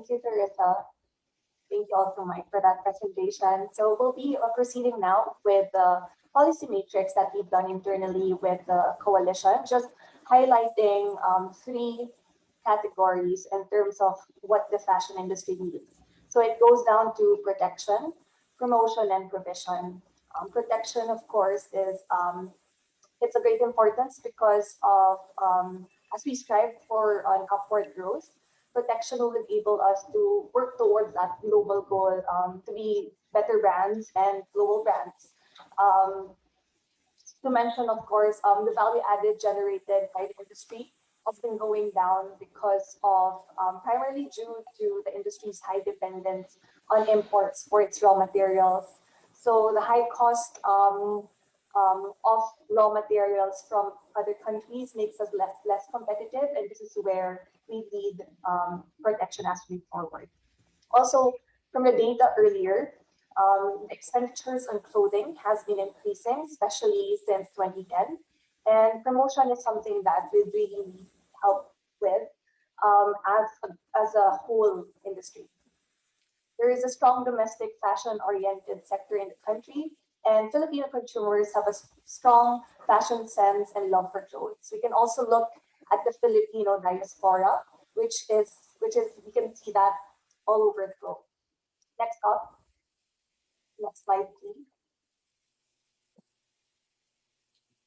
Thank you, Teresa. Thank you also, Mike, for that presentation. So we'll be proceeding now with the policy matrix that we've done internally with the coalition, just highlighting three categories in terms of what the fashion industry needs. So it goes down to protection, promotion, and provision. Protection, of course, is it's a great importance because of as we strive for an upward growth, protection will enable us to work towards that global goal to be better brands and global brands. Um, to mention, of course, the value added generated by the industry has been going down because of primarily due to the industry's high dependence on imports for its raw materials. So the high cost of raw materials from other countries makes us less competitive, and this is where we need protection as we move forward. Also, from the data earlier, expenditures on clothing has been increasing, especially since 2010. And promotion is something that we really need help with as a whole industry. There is a strong domestic fashion-oriented sector in the country, and Filipino consumers have a strong fashion sense and love for clothes. We can also look at the Filipino diaspora, which is we can see that all over the globe. Next up, next slide, please.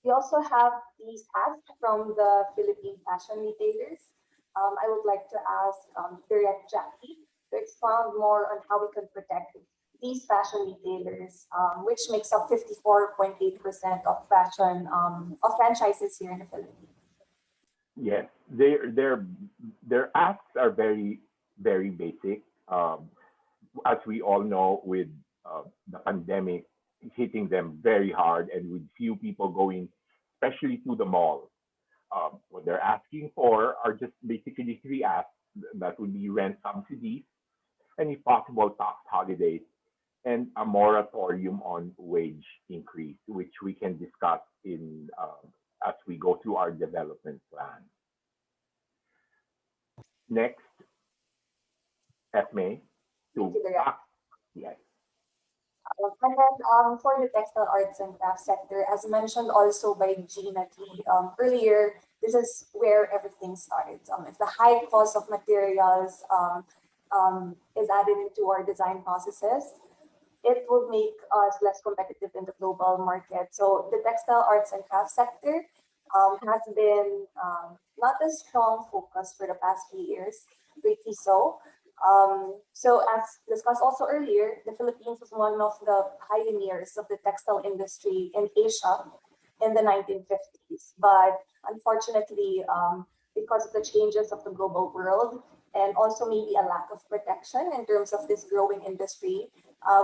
We also have these asks from the Philippine fashion retailers. I would like to ask Direct Jackie to expound more on how we can protect these fashion retailers, which makes up 54.8% of fashion of franchises here in the Philippines. Yes, their asks are very basic. As we all know, with the pandemic hitting them very hard, and with few people going, especially to the mall, what they're asking for are just basically three asks. That would be rent subsidies, any possible tax holidays, and a moratorium on wage increase, which we can discuss in as we go through our development plan. Next, Esme. Yes. And then for the textile arts and crafts sector, as mentioned also by Gina T earlier, this is where everything starts. If the high cost of materials is added into our design processes, it will make us less competitive in the global market. So the textile arts and crafts sector has been not a strong focus for the past few years, greatly so. So as discussed also earlier, the Philippines was one of the pioneers of the textile industry in Asia in the 1950s. But unfortunately, because of the changes of the global world and also maybe a lack of protection in terms of this growing industry,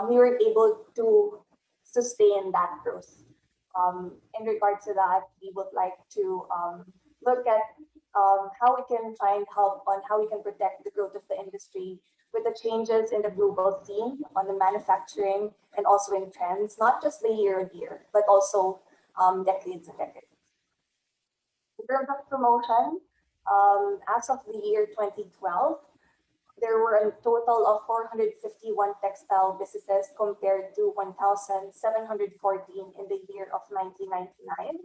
we weren't able to sustain that growth. In regards to that, we would like to look at how we can try and help on how we can protect the growth of the industry with the changes in the global scene on the manufacturing and also in trends, not just the year on year, but also decades and decades. In terms of promotion, as of the year 2012, there were a total of 451 textile businesses compared to 1,714 in the year of 1999.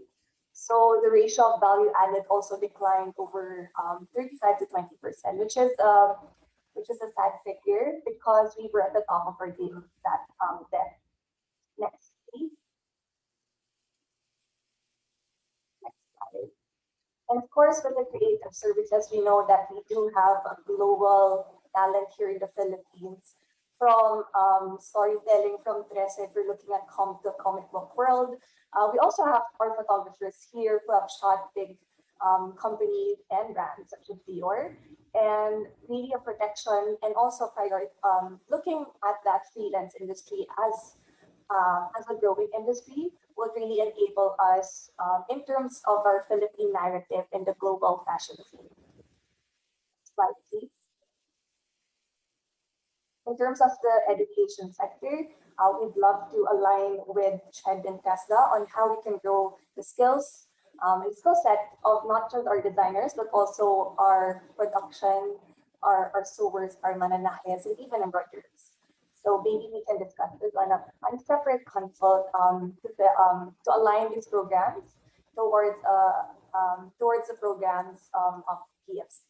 So the ratio of value added also declined over 35 to 20%, which is a sad figure because we were at the top of our game that then. Next, please. Next slide. And of course, with the creative services, we know that we do have a global talent here in the Philippines. From storytelling from Trece, if you're looking at the comic book world. We also have our photographers here who have shot big companies and brands such as Dior. And media protection and also looking at that freelance industry as a growing industry will really enable us in terms of our Philippine narrative in the global fashion scene. Slide, please. In terms of the education sector, we'd love to align with Chad and Tesla on how we can grow the skills and skill set of not just our designers, but also our production, our sewers, our mananajes, and even embroiderers. So maybe we can discuss this on a separate consult to align these programs towards the programs of PFC.